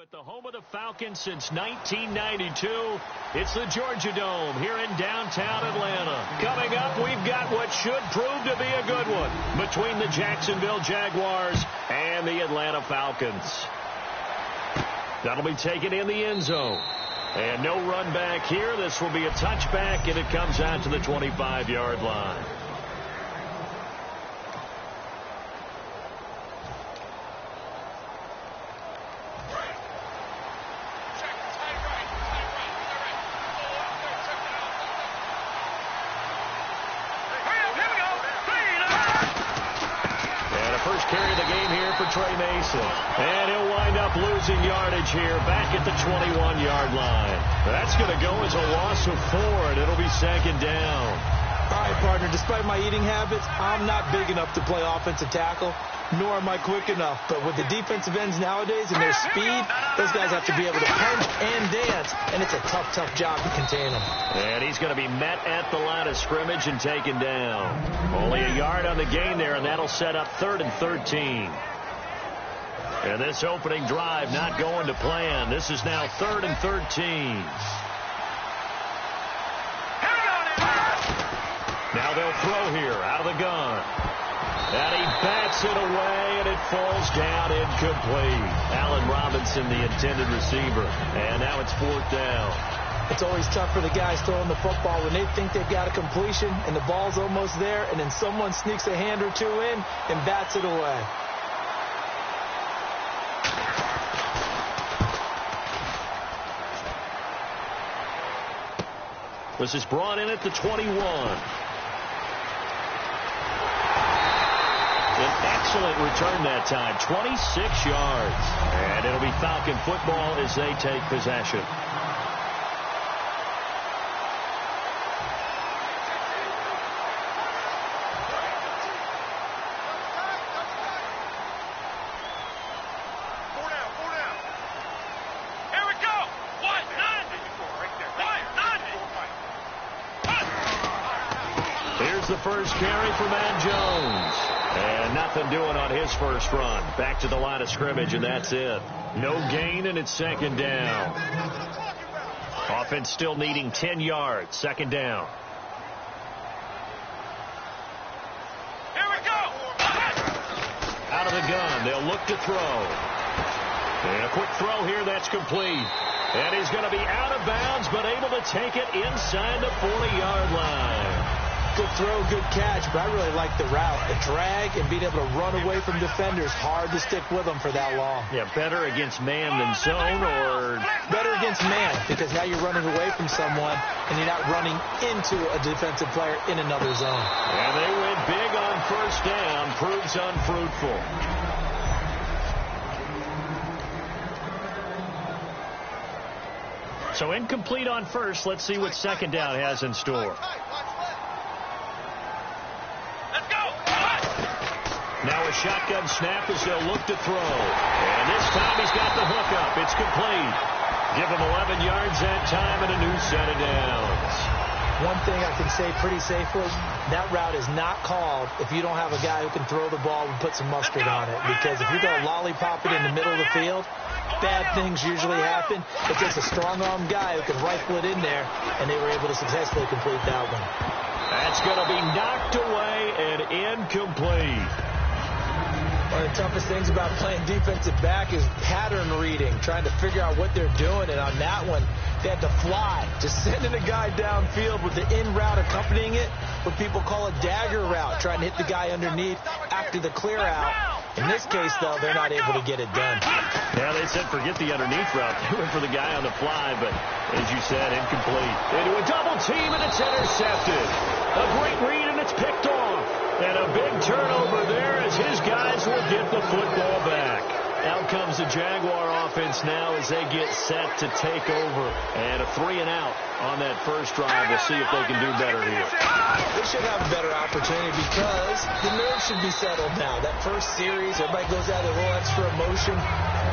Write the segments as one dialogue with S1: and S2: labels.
S1: at the home of the Falcons since 1992. It's the Georgia Dome here in downtown Atlanta. Coming up, we've got what should prove to be a good one between the Jacksonville Jaguars and the Atlanta Falcons. That'll be taken in the end zone. And no run back here. This will be a touchback, and it comes out to the 25-yard line. Trey Mason. And he'll wind up losing yardage here back at the 21-yard line. That's going to go as a loss of 4, and it'll be second down.
S2: All right, partner, despite my eating habits, I'm not big enough to play offensive tackle, nor am I quick enough. But with the defensive ends nowadays and their speed, those guys have to be able to punch and dance, and it's a tough, tough job to contain them.
S1: And he's going to be met at the line of scrimmage and taken down. Only a yard on the gain there, and that'll set up 3rd and 13. And this opening drive not going to plan. This is now 3rd and 13. Now they'll throw here out of the gun. And he bats it away, and it falls down incomplete. Allen Robinson, the intended receiver. And now it's 4th down.
S2: It's always tough for the guys throwing the football when they think they've got a completion and the ball's almost there, and then someone sneaks a hand or two in and bats it away.
S1: This is brought in at the 21. An excellent return that time, 26 yards. And it'll be Falcon football as they take possession. First carry for Matt Jones. And nothing doing on his first run. Back to the line of scrimmage, and that's it. No gain, and it's second down. Offense still needing 10 yards. Second down.
S3: Here we go.
S1: Out of the gun. They'll look to throw. And a quick throw here. That's complete. And he's going to be out of bounds, but able to take it inside the 40-yard line.
S2: Good throw, good catch, but I really like the route. The drag and being able to run away from defenders, hard to stick with them for that long.
S1: Yeah, better against man than zone, or?
S2: Better against man, because now you're running away from someone and you're not running into a defensive player in another zone.
S1: And they went big on first down, proves unfruitful. So incomplete on first. Let's see what second down has in store. Now a shotgun snap as they'll look to throw. And this time he's got the hook up. It's complete. Give him 11 yards that time and a new set of downs.
S2: One thing I can say pretty safely, that route is not called if you don't have a guy who can throw the ball and put some mustard on it. Because if you're going to lollipop it in the middle of the field, bad things usually happen. It takes a strong-armed guy who can rifle it in there, and they were able to successfully complete that one.
S1: That's going to be knocked away and incomplete.
S2: One of the toughest things about playing defensive back is pattern reading, trying to figure out what they're doing. And on that one, they had to fly, just sending a guy downfield with the in route accompanying it, what people call a dagger route, trying to hit the guy underneath after the clear out. In this case, though, they're not able to get it done.
S1: Yeah, they said forget the underneath route. They went for the guy on the fly, but as you said, incomplete. Into a double team, and it's intercepted. A great read, and it's picked off. And a big turnover there as his guys will get the football back. Out comes the Jaguar offense now as they get set to take over. And a 3-and-out on that first drive. We'll see if they can do better here.
S2: They should have a better opportunity because the nerves should be settled now. That first series, everybody goes out with a little extra emotion.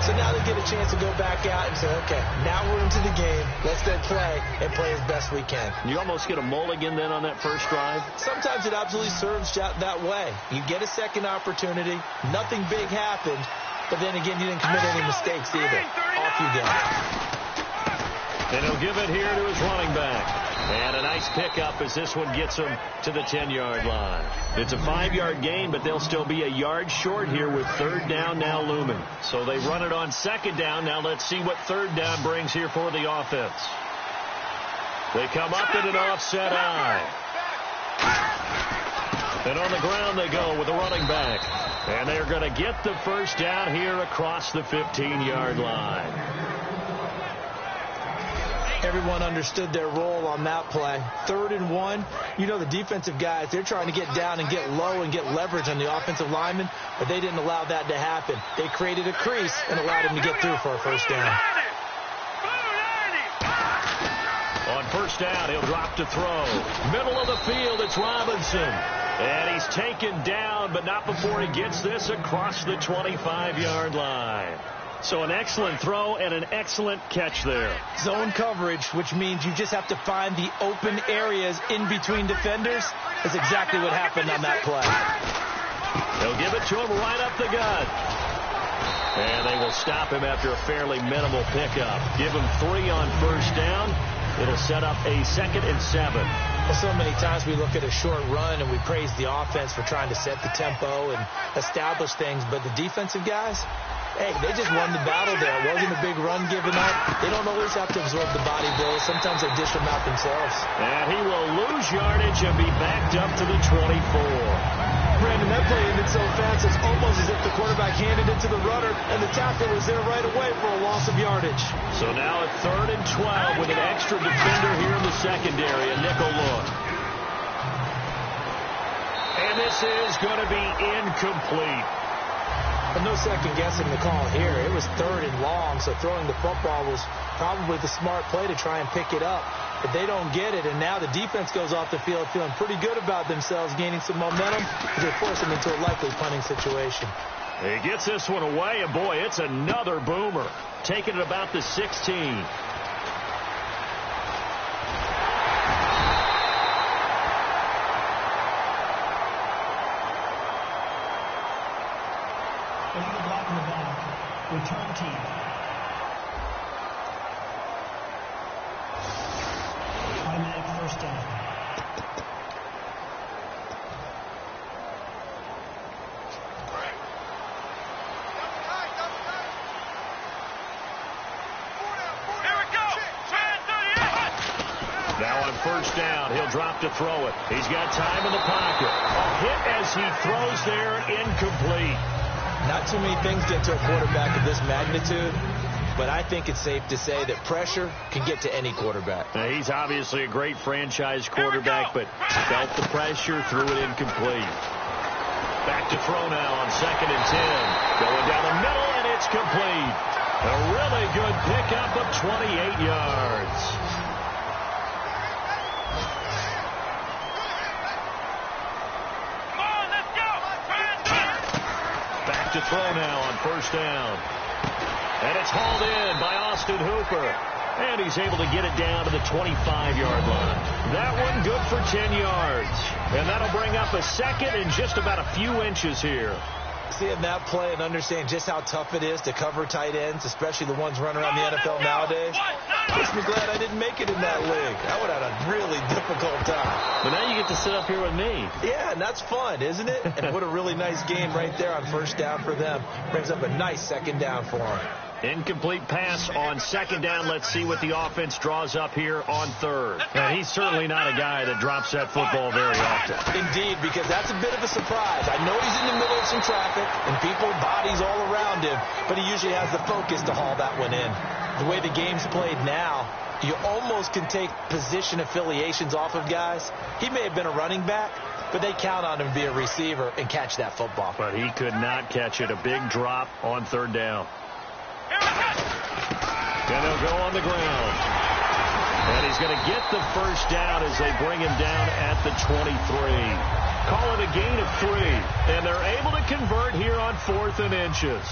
S2: So now they get a chance to go back out and say, okay, now we're into the game. Let's go play and play as best we can.
S1: You almost get a mulligan then on that first drive?
S2: Sometimes it absolutely serves that way. You get a second opportunity. Nothing big happened. But then again, you didn't commit any mistakes either. you then.
S1: And he'll give it here to his running back. And a nice pickup as this one gets him to the 10-yard line. It's a 5-yard gain, but they'll still be a yard short here with third down now looming. So they run it on second down. Now let's see what third down brings here for the offense. They come up in an offset eye. And on the ground they go with the running back. And they're going to get the first down here across the 15-yard line.
S2: Everyone understood their role on that play. 3rd and 1. You know the defensive guys, they're trying to get down and get low and get leverage on the offensive lineman, but they didn't allow that to happen. They created a crease and allowed him to get through for a first down.
S1: On first down, he'll drop to throw. Middle of the field, it's Robinson. And he's taken down, but not before he gets this across the 25-yard line. So an excellent throw and an excellent catch there.
S2: Zone coverage, which means you just have to find the open areas in between defenders. That's exactly what happened on that play.
S1: They'll give it to him right up the gut. And they will stop him after a fairly minimal pickup. Give him 3 on first down. It'll set up a 2nd and 7.
S2: Well, so many times we look at a short run and we praise the offense for trying to set the tempo and establish things. But the defensive guys, hey, they just won the battle there. It wasn't a big run given up. They don't always have to absorb the body blows. Sometimes they dish them out themselves.
S1: And he will lose yardage and be backed up to the 24.
S2: Brandon, that play ended so fast, it's almost as if the quarterback handed it to the runner, and the tackle was there right away for a loss of yardage.
S1: So now at 3rd and 12 with an extra defender here in the secondary, a nickel look. And this is going to be incomplete.
S2: And no second guessing the call here. It was 3rd and long, so throwing the football was probably the smart play to try and pick it up. But they don't get it, and now the defense goes off the field feeling pretty good about themselves, gaining some momentum as they force them into a likely punting situation.
S1: He gets this one away, and boy, it's another boomer. Taking it about the 16.
S4: Return team. Automatic first down.
S3: Here we go.
S1: Now on first down, he'll drop to throw it. He's got time in the pocket. A hit as he throws there, incomplete.
S2: Not too many things get to a quarterback of this magnitude, but I think it's safe to say that pressure can get to any quarterback.
S1: Now, he's obviously a great franchise quarterback, but felt the pressure, threw it incomplete. Back to throw now on 2nd and 10. Going down the middle, and it's complete. A really good pickup of 28 yards. To throw now on first down. And it's hauled in by Austin Hooper. And he's able to get it down to the 25-yard line. That one good for 10 yards. And that'll bring up a 2nd and just about a few inches here.
S2: Seeing that play and understand just how tough it is to cover tight ends, especially the ones running around the NFL nowadays, makes me glad I didn't make it in that league. I would have had a really difficult time.
S1: But now you get to sit up here with me.
S2: Yeah, and that's fun, isn't it? And what a really nice game right there on first down for them. Brings up a nice 2nd down for them.
S1: Incomplete pass on 2nd down. Let's see what the offense draws up here on 3rd. And he's certainly not a guy that drops that football very often.
S2: Indeed, because that's a bit of a surprise. I know he's in the middle of some traffic and people, bodies all around him, but he usually has the focus to haul that one in. The way the game's played now, you almost can take position affiliations off of guys. He may have been a running back, but they count on him to be a receiver and catch that football.
S1: But he could not catch it. A big drop on 3rd down. And he'll go on the ground. And he's going to get the first down as they bring him down at the 23. Call it a gain of 3. And they're able to convert here on 4th and inches.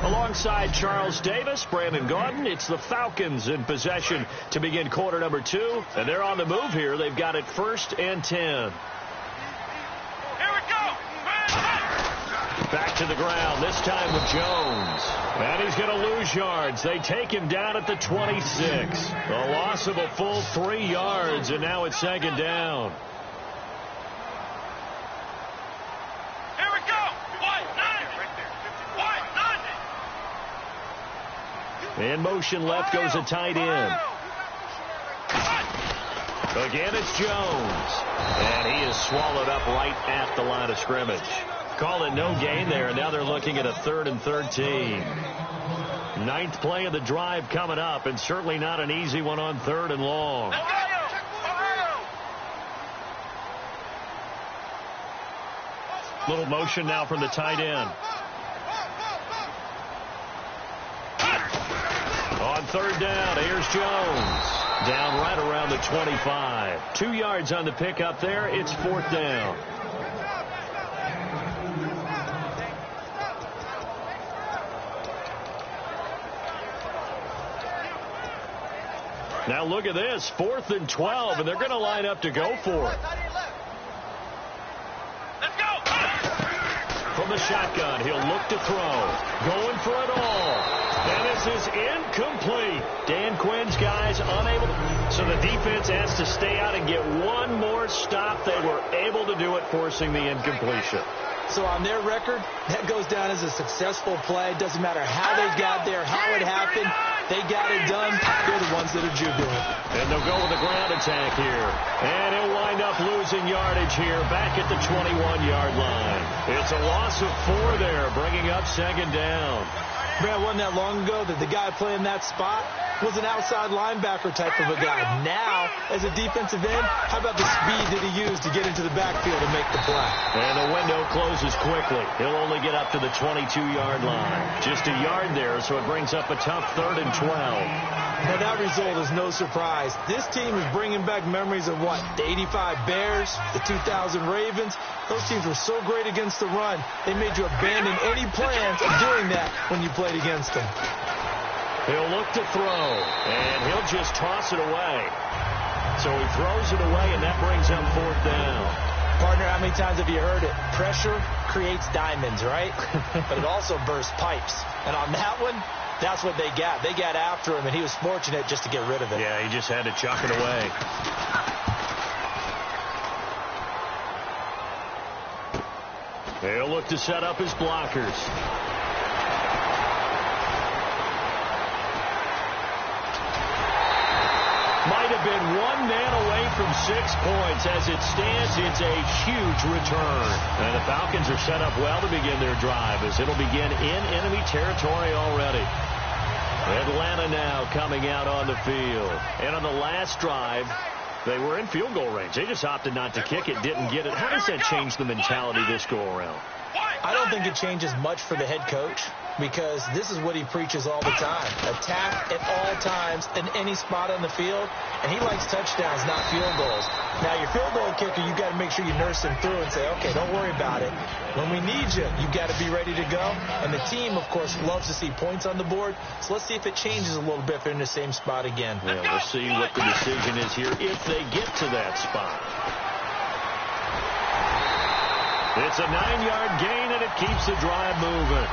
S1: Alongside Charles Davis, Brandon Gaudin, it's the Falcons in possession to begin quarter number 2. And they're on the move here. They've got it 1st and 10. to the ground, this time with Jones. And he's going to lose yards. They take him down at the 26. A loss of a full 3 yards, and now it's second down.
S3: Here we go.
S1: In motion left goes a tight end. Again, it's Jones. And he is swallowed up right at the line of scrimmage. Call it no gain there, and now they're looking at a 3rd and 13. 9th play of the drive coming up, and certainly not an easy one on 3rd and long. Little motion now from the tight end. On 3rd down, here's Jones. Down right around the 25. 2 yards on the pickup there. It's 4th down. Now look at this. 4th and 12, and they're going to line up to go for it.
S3: Let's go.
S1: From the shotgun, he'll look to throw. Going for it all. And this is incomplete. Dan Quinn's guys unable to. So the defense has to stay out and get one more stop. They were able to do it, forcing the incompletion.
S2: So on their record, that goes down as a successful play. Doesn't matter how they got there, how it happened. They got it done. They're the ones that are jubilant.
S1: And they'll go with a ground attack here. And he'll wind up losing yardage here back at the 21-yard line. It's a loss of 4 there, bringing up second down.
S2: Brad, wasn't that long ago that the guy playing that spot was an outside linebacker type of a guy. Now, as a defensive end, how about the speed that he used to get into the backfield and make the play?
S1: And the window closes quickly. He'll only get up to the 22-yard line. Just a yard there, so it brings up a tough 3rd and 12.
S2: Now, that result is no surprise. This team is bringing back memories of what? The 85 Bears, the 2000 Ravens. Those teams were so great against the run, they made you abandon any plans of doing that when you played against them.
S1: He'll look to throw, and he'll just toss it away. So he throws it away, and that brings up 4th down.
S2: Partner, how many times have you heard it? Pressure creates diamonds, right? But it also bursts pipes. And on that one, that's what they got. They got after him, and he was fortunate just to get rid of it.
S1: Yeah, he just had to chuck it away. He'll look to set up his blockers. Might have been one man away from 6 points. As it stands, it's a huge return. And the Falcons are set up well to begin their drive, as it'll begin in enemy territory already. Atlanta now coming out on the field. And on the last drive, they were in field goal range. They just opted not to kick it, didn't get it. How does that change the mentality this go-around?
S2: I don't think it changes much for the head coach, because this is what he preaches all the time. Attack at all times in any spot on the field, and he likes touchdowns, not field goals. Now, your field goal kicker, you've got to make sure you nurse him through and say, okay, don't worry about it. When we need you, you've got to be ready to go. And the team, of course, loves to see points on the board, so let's see if it changes a little bit if they're in the same spot again.
S1: Yeah, we'll see what the decision is here if they get to that spot. It's a 9-yard gain, and it keeps the drive moving.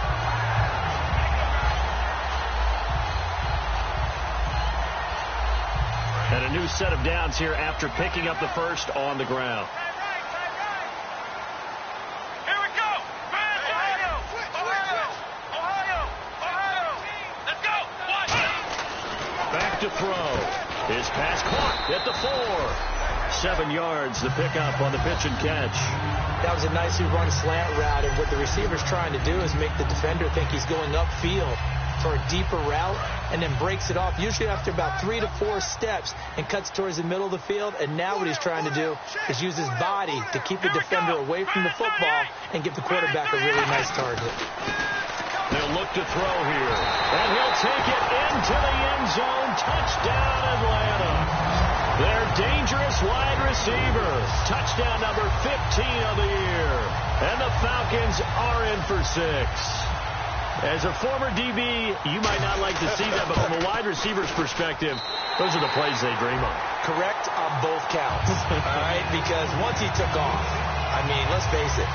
S1: And a new set of downs here after picking up the first on the ground.
S3: Here we go. Ohio. Let's go.
S1: Back to throw. His pass caught at the 4. 7 yards, the pickup on the pitch and catch.
S2: That was a nicely run slant route, and what the receiver's trying to do is make the defender think he's going upfield for a deeper route, and then breaks it off, usually after about 3 to 4 steps, and cuts towards the middle of the field. And now what he's trying to do is use his body to keep the defender away from the football and give the quarterback a really nice target.
S1: They'll look to throw here, and he'll take it into the end zone. Touchdown, Atlanta. Their dangerous wide receiver. Touchdown number 15 of the year. And the Falcons are in for 6. As a former DB, you might not like to see that, but from a wide receiver's perspective, those are the plays they dream of.
S2: Correct on both counts. All right, because once he took off, I mean, let's face it,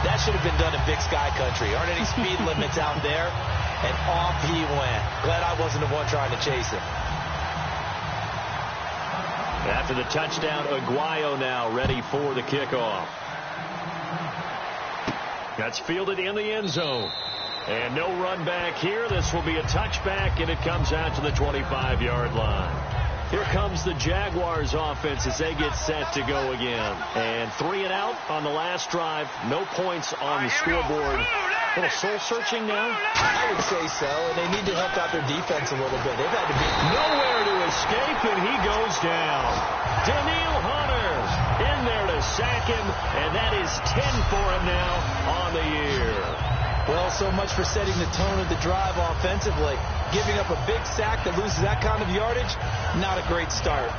S2: That should have been done in Big Sky Country. Aren't any speed limits out there? And off he went. Glad I wasn't the one trying to chase him.
S1: After the touchdown, Aguayo now ready for the kickoff. That's fielded in the end zone. And no run back here. This will be a touchback, and it comes out to the 25-yard line. Here comes the Jaguars offense as they get set to go again. And 3 and out on the last drive. No points on the scoreboard. A little soul-searching now?
S2: I would say so, and they need to help out their defense a little bit. They've had to be
S1: nowhere to escape, and he goes down. Daniil Hunter in there to sack him, and that is 10 for him now on the year.
S2: Well, so much for setting the tone of the drive offensively. Giving up a big sack that loses that kind of yardage, not a great start.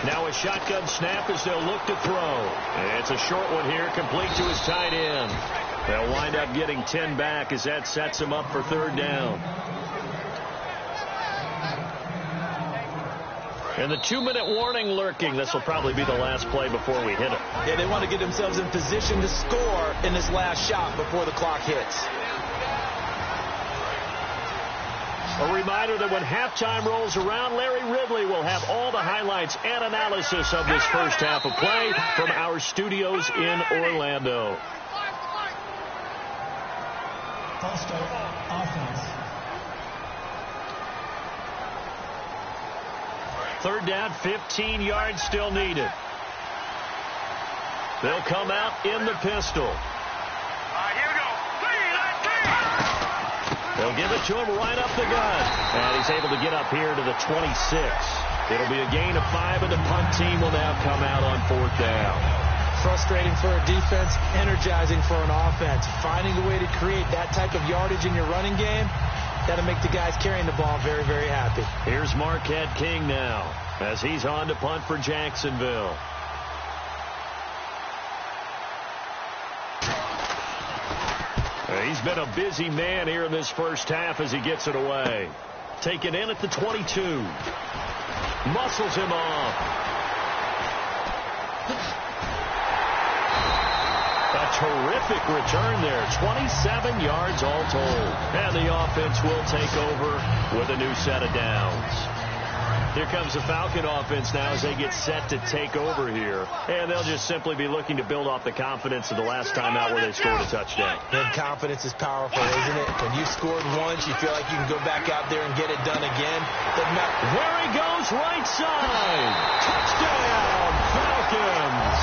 S1: Now a shotgun snap as they'll look to throw. It's a short one here, complete to his tight end. They'll wind up getting 10 back as that sets him up for third down. And the 2-minute warning lurking. This will probably be the last play before we hit it.
S2: Yeah, they want to get themselves in position to score in this last shot before the clock hits.
S1: A reminder that when halftime rolls around, Larry Ridley will have all the highlights and analysis of this first half of play from our studios in Orlando.
S4: False start, offense.
S1: Third down, 15 yards still needed. They'll come out in the pistol.
S3: Here we go.
S1: They'll give it to him right up the gut. And he's able to get up here to the 26. It'll be a gain of 5, and the punt team will now come out on fourth down.
S2: Frustrating for a defense, energizing for an offense. Finding a way to create that type of yardage in your running game, that'll make the guys carrying the ball very, very happy.
S1: Here's Marquette King now as he's on to punt for Jacksonville. He's been a busy man here in this first half as he gets it away. Taken in at the 22. Muscles him off. A terrific return there. 27 yards all told. And the offense will take over with a new set of downs. Here comes the Falcon offense now as they get set to take over here. And they'll just simply be looking to build off the confidence of the last time out where they scored a touchdown.
S2: And confidence is powerful, isn't it? When you scored once, you feel like you can go back out there and get it done again.
S1: There he goes, right side. Touchdown, Falcons.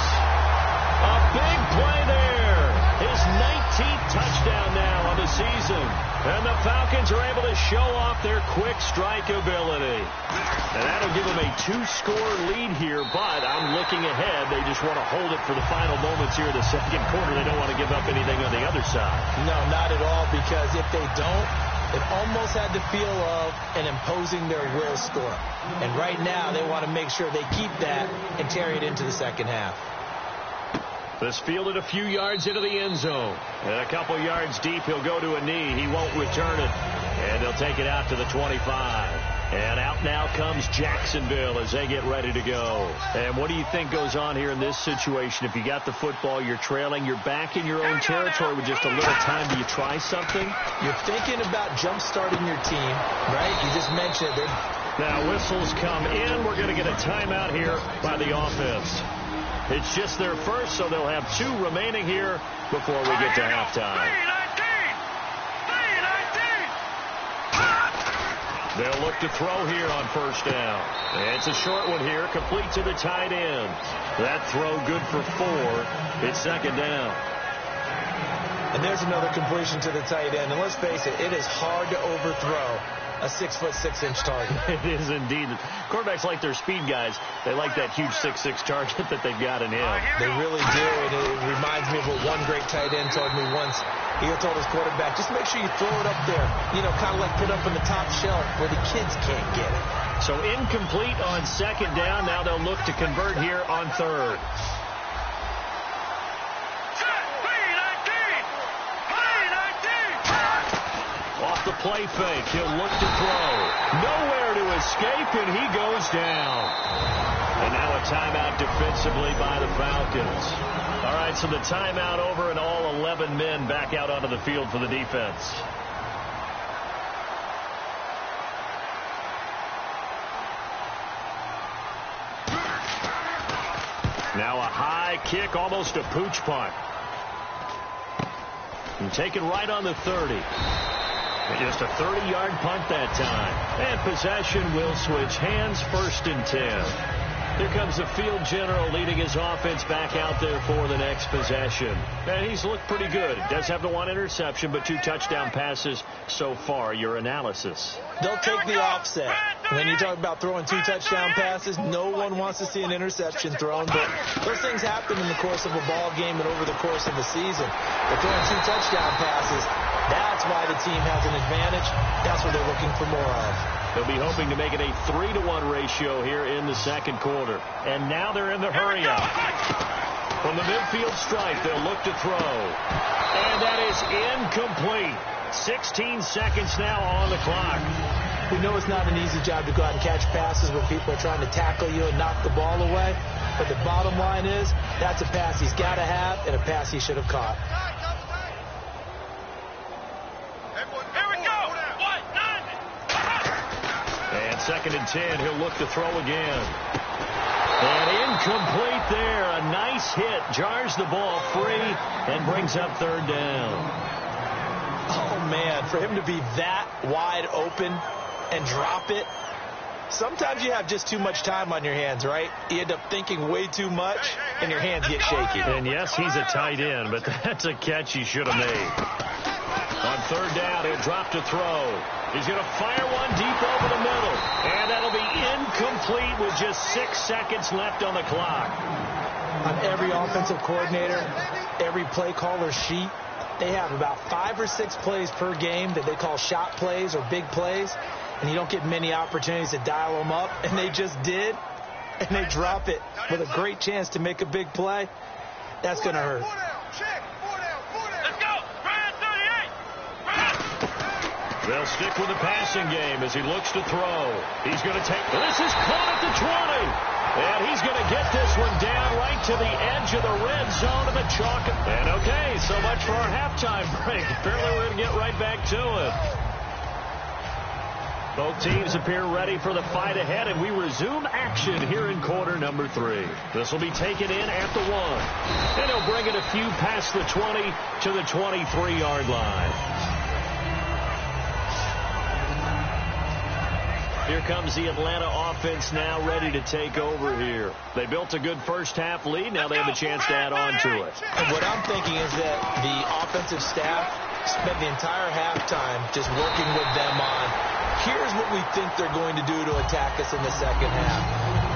S1: A big play there. His 19th touchdown now on the season. And the Falcons are able to show off their quick strike ability. And that'll give them a 2-score lead here, but I'm looking ahead. They just want to hold it for the final moments here in the second quarter. They don't want to give up anything on the other side.
S2: No, not at all, because if they don't, it almost had the feel of an imposing their will score. And right now, they want to make sure they keep that and carry it into the second half.
S1: This fielded a few yards into the end zone. And a couple yards deep, he'll go to a knee. He won't return it. And they'll take it out to the 25. And out now comes Jacksonville as they get ready to go. And what do you think goes on here in this situation? If you got the football, you're trailing, you're back in your own territory with just a little time. Do you try something?
S2: You're thinking about jump-starting your team, right? You just mentioned it.
S1: Now whistles come in. We're going to get a timeout here by the offense. It's just their first, so they'll have 2 remaining here before we get to halftime. They'll look to throw here on first down. It's a short one here, complete to the tight end. That throw good for 4. It's second down.
S2: And there's another completion to the tight end. And let's face it, it is hard to overthrow a 6'6" target.
S1: It is indeed. Quarterbacks like their speed guys. They like that huge 6'6" target that they've got in him.
S2: They really do, and it reminds me of what one great tight end told me once. He told his quarterback, just make sure you throw it up there, you know, kind of like put up in the top shelf where the kids can't get it.
S1: So incomplete on second down. Now they'll look to convert here on third. Off the play fake, he'll look to throw. Nowhere to escape, and he goes down. And now a timeout defensively by the Falcons. All right, so the timeout over, and all 11 men back out onto the field for the defense. Now a high kick, almost a pooch punt. And taken right on the 30. Just a 30-yard punt that time. And possession will switch hands, 1st and 10. Here comes the field general leading his offense back out there for the next possession. And he's looked pretty good. Does have the 1 interception, but 2 touchdown passes so far. Your analysis.
S2: They'll take the offset. When you talk about throwing 2 touchdown passes, no one wants to see an interception thrown, but those things happen in the course of a ball game and over the course of the season. But throwing 2 touchdown passes, that's why the team has an advantage. That's what they're looking for more of.
S1: They'll be hoping to make it a 3-to-1 ratio here in the second quarter. And now they're in the hurry-up. From the midfield stripe, they'll look to throw. And that is incomplete. 16 seconds now on the clock.
S2: We know it's not an easy job to go out and catch passes when people are trying to tackle you and knock the ball away. But the bottom line is, that's a pass he's got to have and a pass he should have caught.
S1: And 2nd and 10, he'll look to throw again. And incomplete there. A nice hit. Jars the ball free and brings up 3rd down.
S2: Oh, man, for him to be that wide open and drop it. Sometimes you have just too much time on your hands, right? You end up thinking way too much, and your hands get shaky.
S1: And yes, he's a tight end, but that's a catch he should have made. On 3rd down, he'll drop to throw. He's going to fire one deep over the middle. And that'll be incomplete with just 6 seconds left on the clock.
S2: On every offensive coordinator, every play caller sheet, they have about 5 or 6 plays per game that they call shot plays or big plays. And you don't get many opportunities to dial them up. And they just did. And they drop it with a great chance to make a big play. That's going to hurt.
S1: They'll stick with the passing game as he looks to throw. He's going to take. This is caught at the 20. And he's going to get this one down right to the edge of the red zone of the chalk. And okay, so much for our halftime break. Apparently we're going to get right back to it. Both teams appear ready for the fight ahead, and we resume action here in quarter number 3. This will be taken in at the 1. And he'll bring it a few past the 20 to the 23-yard line. Here comes the Atlanta offense now ready to take over here. They built a good first half lead. Now they have a chance to add on to it.
S2: And what I'm thinking is that the offensive staff spent the entire halftime just working with them on, here's what we think they're going to do to attack us in the second half.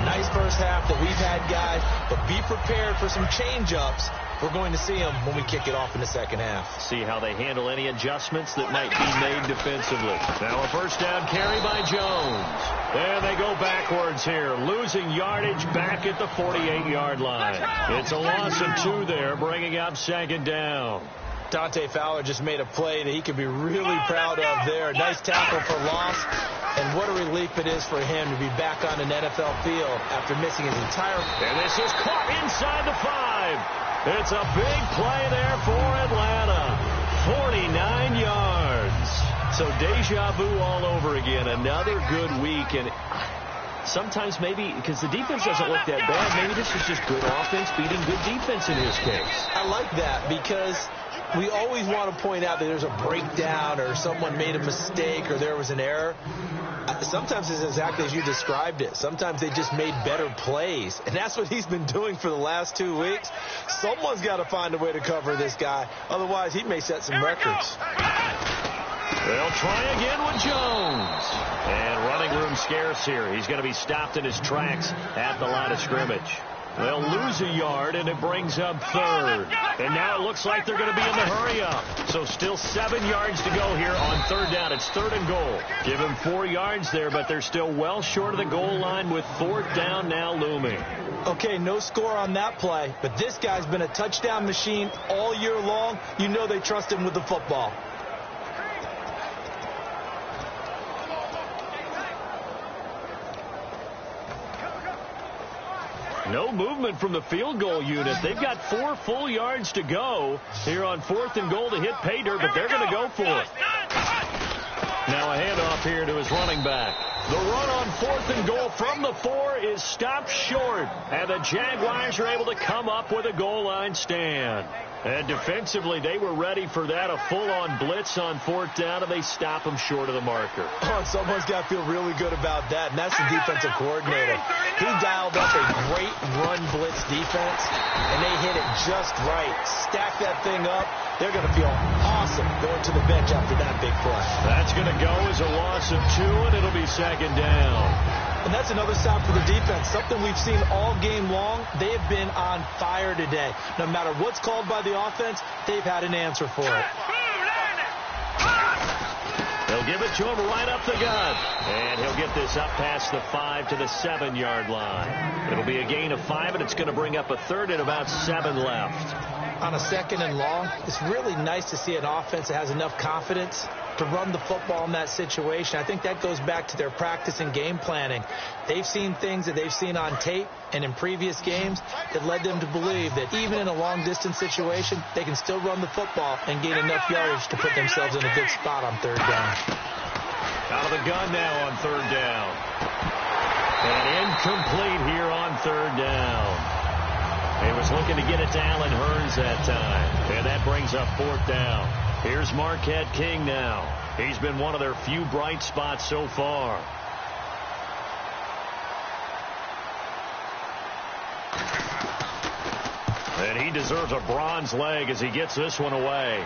S2: Nice first half that we've had, guys, but be prepared for some change-ups. We're going to see them when we kick it off in the second half.
S1: See how they handle any adjustments that might be made defensively. Now a first down carry by Jones. And they go backwards here, losing yardage back at the 48-yard line. It's a loss of 2 there, bringing up second down.
S2: Dante Fowler just made a play that he could be really proud of there. Nice tackle for loss. And what a relief it is for him to be back on an NFL field after missing his entire...
S1: And this is caught inside the 5. It's a big play there for Atlanta. 49 yards. So deja vu all over again. Another good week. And sometimes maybe, because the defense doesn't look that bad, maybe this is just good offense beating good defense in his case.
S2: I like that because we always want to point out that there's a breakdown or someone made a mistake or there was an error. Sometimes it's exactly as you described it. Sometimes they just made better plays. And that's what he's been doing for the last 2 weeks. Someone's got to find a way to cover this guy. Otherwise, he may set some records.
S1: They'll try again with Jones. And running room scarce here. He's going to be stopped in his tracks at the line of scrimmage. They'll lose a yard, and it brings up 3rd. And now it looks like they're going to be in the hurry-up. So still 7 yards to go here on 3rd down. It's 3rd and goal. Give him 4 yards there, but they're still well short of the goal line with 4th down now looming.
S2: Okay, no score on that play, but this guy's been a touchdown machine all year long. You know they trust him with the football.
S1: No movement from the field goal unit. They've got 4 full yards to go here on 4th and goal to hit pay dirt, but they're going to go for it. Now a handoff here to his running back. The run on 4th and goal from the 4 is stopped short, and the Jaguars are able to come up with a goal line stand. And defensively, they were ready for that, a full-on blitz on 4th down, and they stop them short of the marker.
S2: Oh, someone's got to feel really good about that, and that's the defensive coordinator. He dialed up a great run blitz defense, and they hit it just right. Stack that thing up. They're going to feel awesome going to the bench after that big play.
S1: That's going to go as a loss of 2, and it'll be second down.
S2: And that's another stop for the defense, something we've seen all game long. They have been on fire today. No matter what's called by the offense, they've had an answer for it.
S1: They'll give it to him right up the gut. And he'll get this up past the 5 to the 7-yard line. It'll be a gain of 5, and it's going to bring up a 3rd and about 7 left.
S2: On a 2nd and long, it's really nice to see an offense that has enough confidence to run the football in that situation. I think that goes back to their practice and game planning. They've seen things that they've seen on tape and in previous games that led them to believe that even in a long-distance situation, they can still run the football and gain enough yardage to put themselves in a good spot on 3rd down.
S1: Out of the gun now on 3rd down. And incomplete here on 3rd down. He was looking to get it to Allen Hurns that time. And that brings up 4th down. Here's Marquette King now. He's been one of their few bright spots so far. And he deserves a bronze leg as he gets this one away.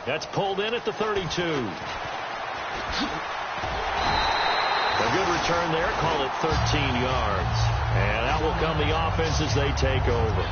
S1: That's pulled in at the 32. A good return there. Call it 13 yards. And out will come the offense as they take over.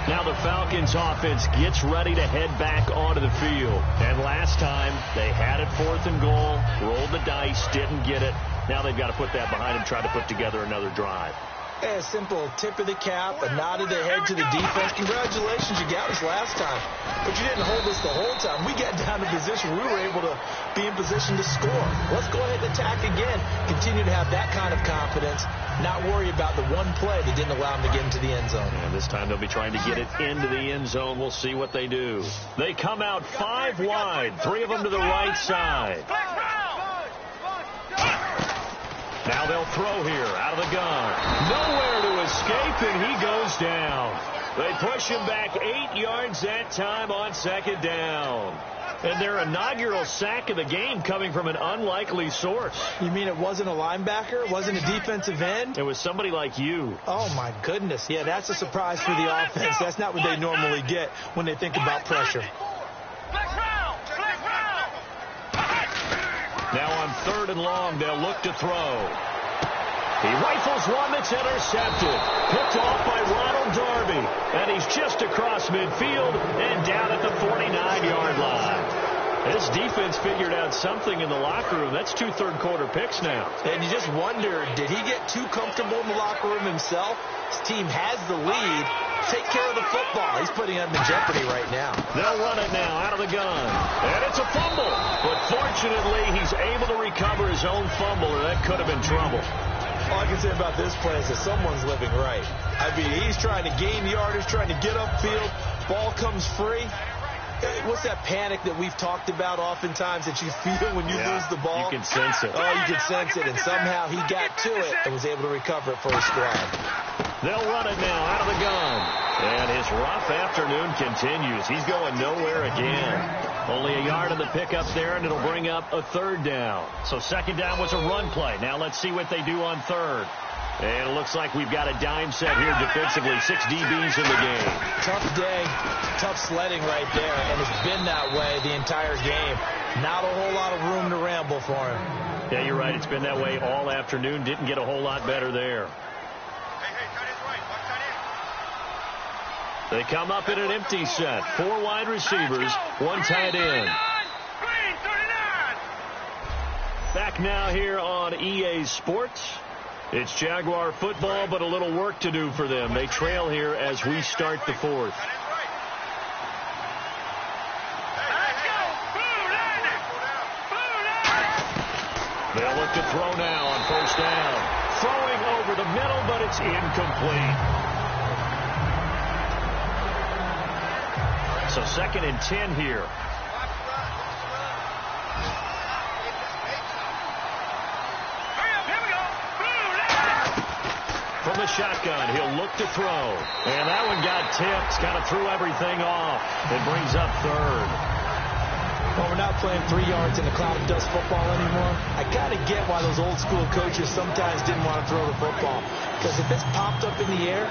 S1: Now the Falcons offense gets ready to head back onto the field. And last time they had it 4th and goal, rolled the dice, didn't get it. Now they've got to put that behind and try to put together another drive.
S2: A simple tip of the cap, a nod of the head to the defense. Congratulations, you got us last time. But you didn't hold us the whole time. We got down to position. We were able to be in position to score. Let's go ahead and attack again. Continue to have that kind of confidence. Not worry about the one play that didn't allow them to get into the end zone.
S1: And this time they'll be trying to get it into the end zone. We'll see what they do. They come out 5 wide. 3 of them to the right side. Now they'll throw here out of the gun. Nowhere to escape, and he goes down. They push him back 8 yards that time on 2nd down. And their inaugural sack of the game coming from an unlikely source.
S2: You mean it wasn't a linebacker? It wasn't a defensive end?
S1: It was somebody like you.
S2: Oh, my goodness. Yeah, that's a surprise for the offense. That's not what they normally get when they think about pressure.
S1: Now on 3rd and long, they'll look to throw. He rifles one that's intercepted. Picked off by Ronald Darby. And he's just across midfield and down at the 49-yard line. This defense figured out something in the locker room. That's 2 third-quarter picks now.
S2: And you just wonder, did he get too comfortable in the locker room himself? His team has the lead. Take care of the football. He's putting them in jeopardy right now.
S1: They'll run it now out of the gun. And it's a fumble. But fortunately, he's able to recover his own fumble, or that could have been trouble.
S2: All I can say about this play is that someone's living right. I mean, he's trying to gain yardage, trying to get upfield. Ball comes free. What's that panic that we've talked about oftentimes that you feel when you lose the ball?
S1: You can sense it.
S2: Oh, you can sense it. And somehow he got to it and was able to recover it for his squad.
S1: They'll run it now out of the gun. And his rough afternoon continues. He's going nowhere again. Only a yard of the pickup there, and it'll bring up a 3rd down. So 2nd down was a run play. Now let's see what they do on 3rd. And it looks like we've got a dime set here defensively. 6 DBs in the game.
S2: Tough day, tough sledding right there, and it's been that way the entire game. Not a whole lot of room to ramble for him.
S1: Yeah, you're right. It's been that way all afternoon. Didn't get a whole lot better there. They come up in an empty set. 4 wide receivers, 1 tight end. Back now here on EA Sports. It's Jaguar football, but a little work to do for them. They trail here as we start the 4th. They'll look to throw now on 1st down. Throwing over the middle, but it's incomplete. So 2nd and 10 here. From the shotgun, he'll look to throw. And that one got tipped. Kind of threw everything off. It brings up 3rd.
S2: Well, we're not playing 3 yards in a cloud of dust football anymore. I got to get why those old school coaches sometimes didn't want to throw the football. Because if it's popped up in the air,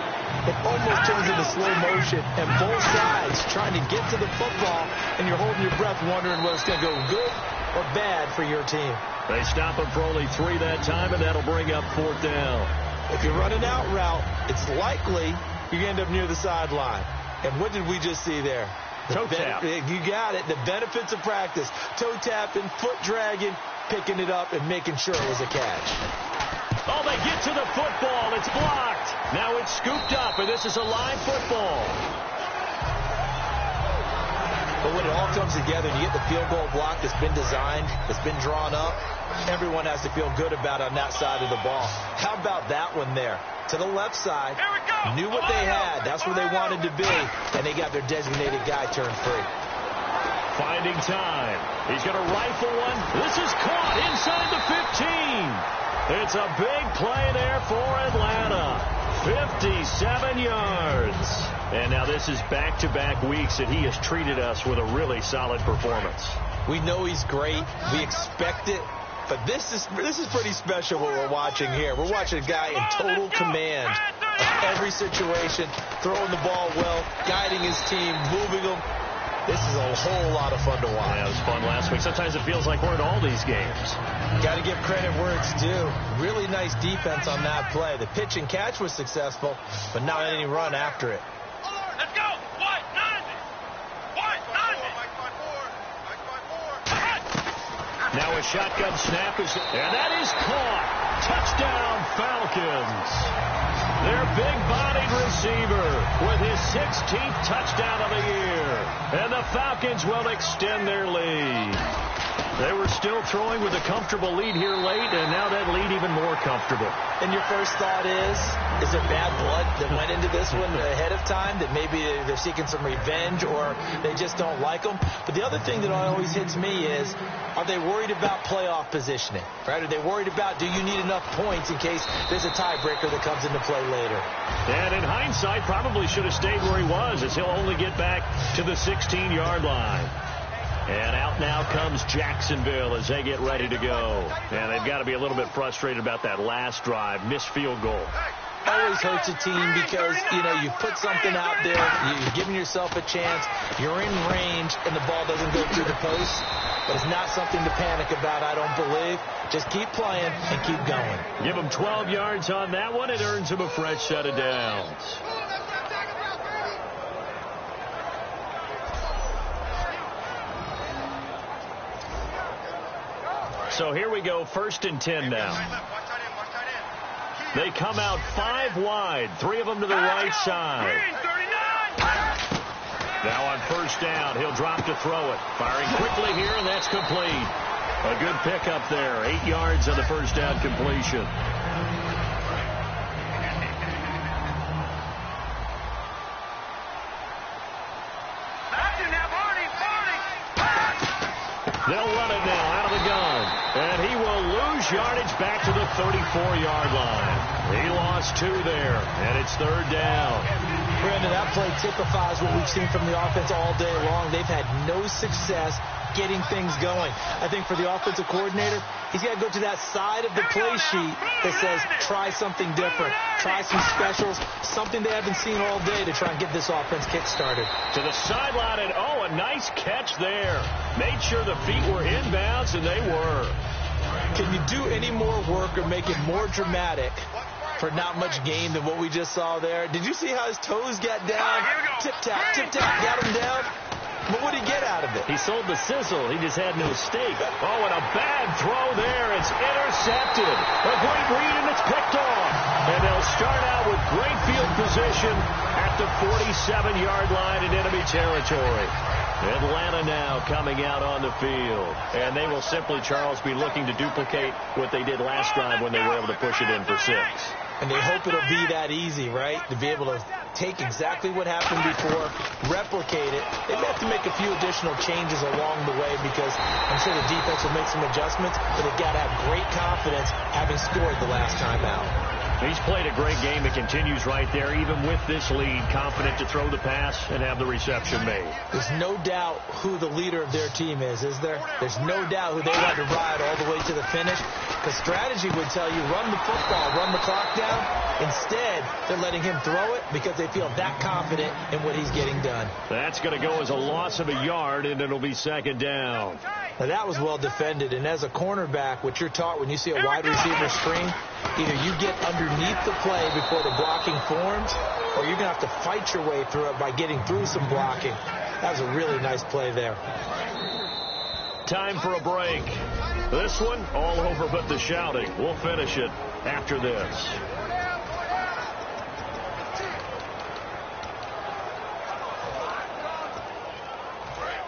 S2: it almost turns into slow motion. And both sides trying to get to the football, and you're holding your breath wondering whether it's going to go good or bad for your team.
S1: They stop him for only 3 that time, and that'll bring up 4th down.
S2: If you're running out route, it's likely you end up near the sideline. And what did we just see there?
S1: Toe tap.
S2: You got it. The benefits of practice. Toe tapping, foot dragging, picking it up, and making sure it was a catch.
S1: Oh, they get to the football. It's blocked. Now it's scooped up, and this is a live football.
S2: But when it all comes together and you get the field goal block that's been designed, that's been drawn up, everyone has to feel good about on that side of the ball. How about that one there? To the left side, knew what they had. That's where they wanted to be, and they got their designated guy turned free.
S1: Finding time. He's going to rifle one. This is caught inside the 15. It's a big play there for Atlanta. 57 yards. And now this is back-to-back weeks that he has treated us with a really solid performance.
S2: We know he's great. We expect it. But this is pretty special what we're watching here. We're watching a guy in total command of every situation, throwing the ball well, guiding his team, moving them. This is a whole lot of fun to watch.
S1: Yeah, it was fun last week. Sometimes it feels like we're in all these games.
S2: Got to give credit where it's due. Really nice defense on that play. The pitch and catch was successful, but not any run after it.
S3: Let's go! White, 90! White, 90!
S1: Now a shotgun snap is, and that is caught. Touchdown, Falcons. Their big-bodied receiver with his 16th touchdown of the year. And the Falcons will extend their lead. They were still throwing with a comfortable lead here late, and now that lead even more comfortable.
S2: And your first thought is there bad blood that went into this one ahead of time, that maybe they're seeking some revenge or they just don't like them? But the other thing that always hits me is, are they worried about playoff positioning? Right? Are they worried about, do you need enough points in case there's a tiebreaker that comes into play later?
S1: And in hindsight, probably should have stayed where he was, as he'll only get back to the 16-yard line. And out now comes Jacksonville as they get ready to go. And they've got to be a little bit frustrated about that last drive. Missed field goal.
S2: always hurts a team because, you know, you put something out there, you're giving yourself a chance, you're in range, and the ball doesn't go through the post. But it's not something to panic about, I don't believe. Just keep playing and keep going.
S1: Give him 12 yards on that one. It earns him a fresh set of downs. So here we go, 1st and 10 now. They come out 5 wide, 3 of them to the right side. Now on 1st down, he'll drop to throw it. Firing quickly here, and that's complete. A good pickup there, 8 yards on the 1st down completion. They'll run it now out of the gun. And he will lose yardage back to the 34-yard line. He lost 2 there, and it's 3rd down.
S2: Brandon, that play typifies what we've seen from the offense all day long. They've had no success getting things going. I think for the offensive coordinator, he's got to go to that side of the play sheet that says try something different, try some specials, something they haven't seen all day to try and get this offense kick-started.
S1: To the sideline, and a nice catch there. Made sure the feet were inbounds, and they were.
S2: Can you do any more work or make it more dramatic for not much gain than what we just saw there? Did you see how his toes got down? Tip-tap, got him down. But what did he get out of it?
S1: He sold the sizzle. He just had no steak. Oh, and a bad throw there. It's intercepted. A great read, and it's picked off. And they'll start out with great field position at the 47-yard line in enemy territory. Atlanta now coming out on the field. And they will simply, Charles, be looking to duplicate what they did last time when they were able to push it in for 6.
S2: And they hope it'll be that easy, right? To be able to take exactly what happened before, replicate it. They may have to make a few additional changes along the way because I'm sure the defense will make some adjustments, but they've got to have great confidence having scored the last time out.
S1: He's played a great game. It continues right there, even with this lead, confident to throw the pass and have the reception made.
S2: There's no doubt who the leader of their team is there? There's no doubt who they want to ride all the way to the finish. Because strategy would tell you, run the football, run the clock down. Instead, they're letting him throw it because they feel that confident in what he's getting done.
S1: That's going to go as a loss of a yard, and it'll be 2nd down.
S2: Now, that was well defended. And as a cornerback, what you're taught when you see a wide receiver screen, either you get underneath the play before the blocking forms, or you're going to have to fight your way through it by getting through some blocking. That was a really nice play there.
S1: Time for a break. This one, all over but the shouting. We'll finish it after this.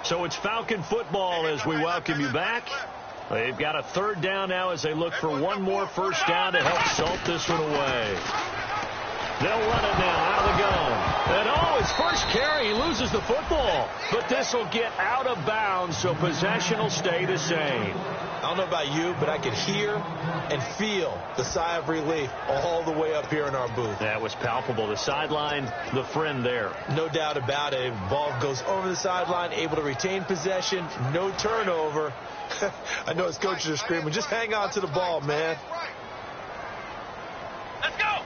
S1: So it's Falcon football as we welcome you back. They've got a 3rd down now as they look for one more 1st down to help salt this one away. They'll run it now out of the gun. And his first carry, he loses the football. But this will get out of bounds, so possession will stay the same.
S2: I don't know about you, but I could hear and feel the sigh of relief all the way up here in our booth.
S1: That was palpable. The sideline, the friend there.
S2: No doubt about it. Ball goes over the sideline, able to retain possession, no turnover. I know his coaches are screaming, just hang on to the ball, man.
S3: Let's go!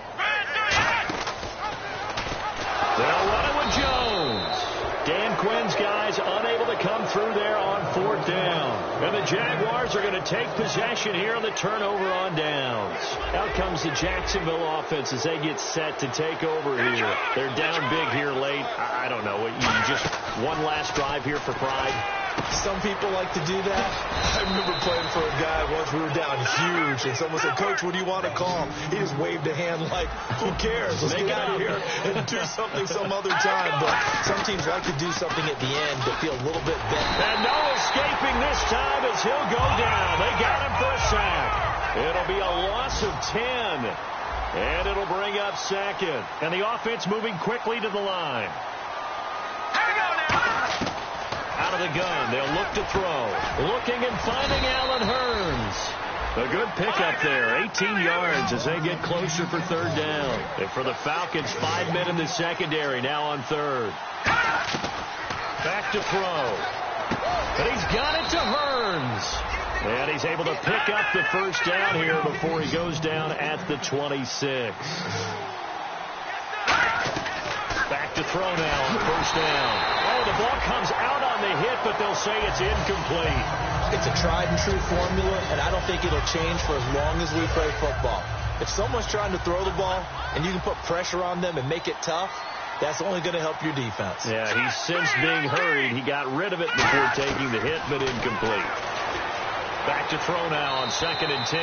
S1: They'll run it with Jones. Dan Quinn's guys unable to come through there on 4th down. And the Jaguars are going to take possession here on the turnover on downs. Out comes the Jacksonville offense as they get set to take over here. They're down big here late. I don't know. You just one last drive here for pride.
S2: Some people like to do that. I remember playing for a guy once. We were down huge, and someone said, "Coach, what do you want to call?" He just waved a hand like, "Who cares? Let's get out of here and do something some other time." But some teams like to do something at the end to feel a little bit better.
S1: And no escaping this time as he'll go down. They got him for a sack. It'll be a loss of 10, and it'll bring up 2nd. And the offense moving quickly to the line. Out of the gun, they'll look to throw. Looking and finding Allen Hurns. A good pickup there, 18 yards as they get closer for 3rd down. And for the Falcons, 5 men in the secondary now on 3rd. Back to throw. And he's got it to Hurns. And he's able to pick up the 1st down here before he goes down at the 26. throw now on first down. Oh, the ball comes out on the hit, but they'll say it's incomplete.
S2: It's a tried and true formula, and I don't think it'll change for as long as we play football. If someone's trying to throw the ball and you can put pressure on them and make it tough, that's only going to help your defense.
S1: Yeah, he's since being hurried. He got rid of it before taking the hit, but incomplete. Back to throw now on 2nd and 10.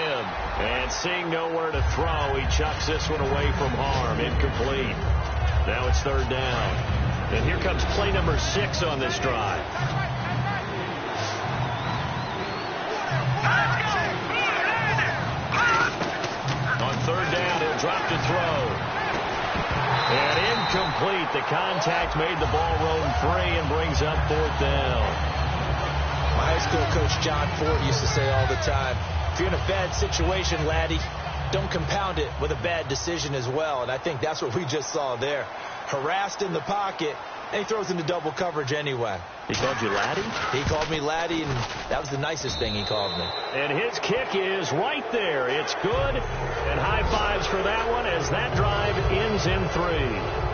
S1: And seeing nowhere to throw, he chucks this one away from harm. Incomplete. Now it's 3rd down. And here comes play number 6 on this drive. On 3rd down, he'll drop to throw. And incomplete. The contact made the ball roam free and brings up 4th down.
S2: My high school coach, John Ford, used to say all the time, if you're in a bad situation, laddie, don't compound it with a bad decision as well. And I think that's what we just saw there. Harassed in the pocket, and he throws into double coverage anyway.
S1: He called you laddie?
S2: He called me laddie, and that was the nicest thing he called me.
S1: And his kick is right there. It's good. And high fives for that one as that drive ends in 3.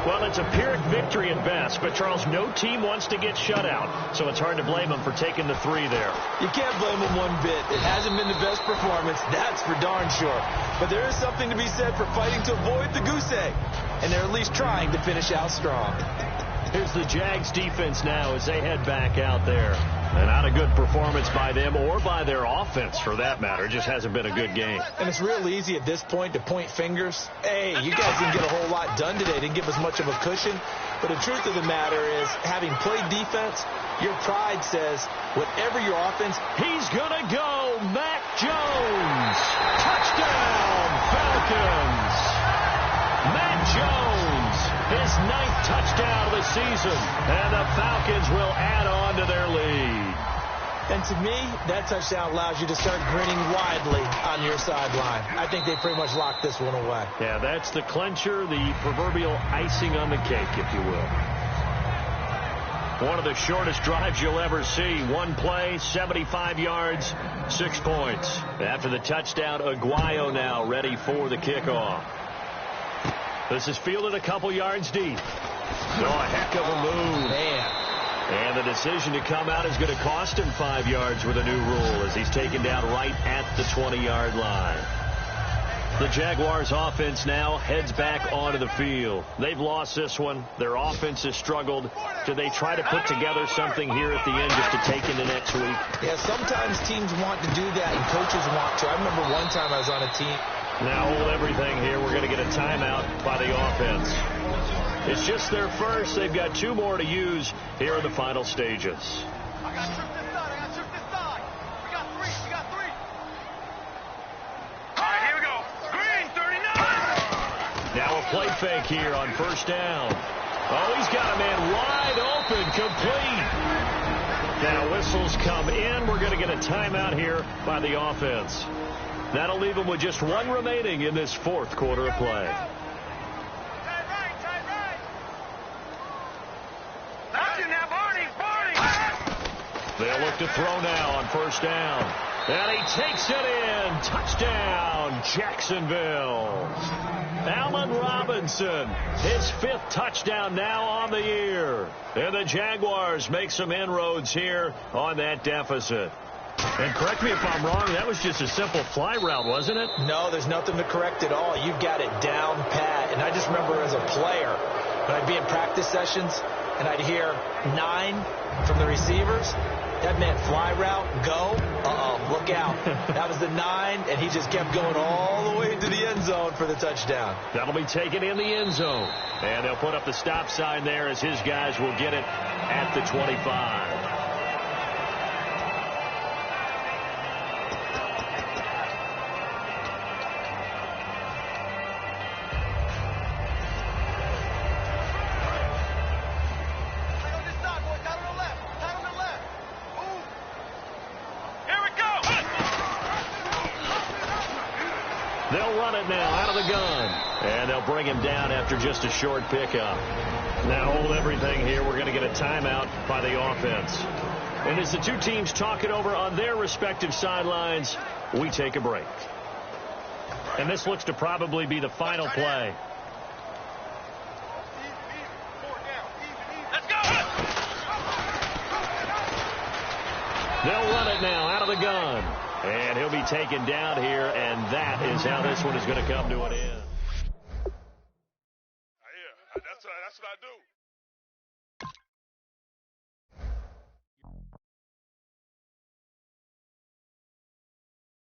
S1: Well, it's a Pyrrhic victory at best, but, Charles, no team wants to get shut out, so it's hard to blame them for taking the 3 there.
S2: You can't blame them one bit. It hasn't been the best performance, that's for darn sure. But there is something to be said for fighting to avoid the goose egg, and they're at least trying to finish out strong.
S1: Here's the Jags defense now as they head back out there. And not a good performance by them or by their offense, for that matter. It just hasn't been a good game.
S2: And it's real easy at this point to point fingers. Hey, you guys didn't get a whole lot done today. Didn't give us much of a cushion. But the truth of the matter is, having played defense, your pride says, whatever your offense,
S1: he's going to go. Mac Jones. Touchdown, Falcons. Mac Jones, his 9th touchdown of the season. And the Falcons will add on to their lead.
S2: And to me, that touchdown allows you to start grinning widely on your sideline. I think they pretty much locked this one away.
S1: Yeah, that's the clincher, the proverbial icing on the cake, if you will. One of the shortest drives you'll ever see. One play, 75 yards, 6 points. After the touchdown, Aguayo now ready for the kickoff. This is fielded a couple yards deep. Oh, a heck of a move.
S2: Man.
S1: And the decision to come out is going to cost him 5 yards with a new rule as he's taken down right at the 20-yard line. The Jaguars offense now heads back onto the field. They've lost this one. Their offense has struggled. Do they try to put together something here at the end just to take into next week?
S2: Yeah, sometimes teams want to do that and coaches want to. I remember one time I was on a team.
S1: Now hold everything here. We're going to get a timeout by the offense. It's just their first. They've got 2 more to use here in the final stages.
S3: I got trip this side. I got trip this side. We got 3. We got 3. All right, here we go. Green, 39.
S1: Now a play fake here on first down. Oh, he's got a man wide open, complete. Now whistles come in. We're going to get a timeout here by the offense. That'll leave them with just 1 remaining in this 4th quarter of play. They'll look to throw now on first down. And he takes it in. Touchdown, Jacksonville. Allen Robinson, his 5th touchdown now on the year. And the Jaguars make some inroads here on that deficit. And correct me if I'm wrong, that was just a simple fly route, wasn't it?
S2: No, there's nothing to correct at all. You've got it down pat. And I just remember as a player, when I'd be in practice sessions and I'd hear 9 from the receivers, that meant fly route, go, look out. That was the 9, and he just kept going all the way to the end zone for the touchdown.
S1: That'll be taken in the end zone. And they'll put up the stop sign there as his guys will get it at the 25. They'll run it now out of the gun. And they'll bring him down after just a short pickup. Now hold everything here. We're going to get a timeout by the offense. And as the 2 teams talk it over on their respective sidelines, we take a break. And this looks to probably be the final play. They'll run it now out of the gun. And he'll be taken down here, and that is how this one is going to come to an end.
S3: Yeah, that's what I do.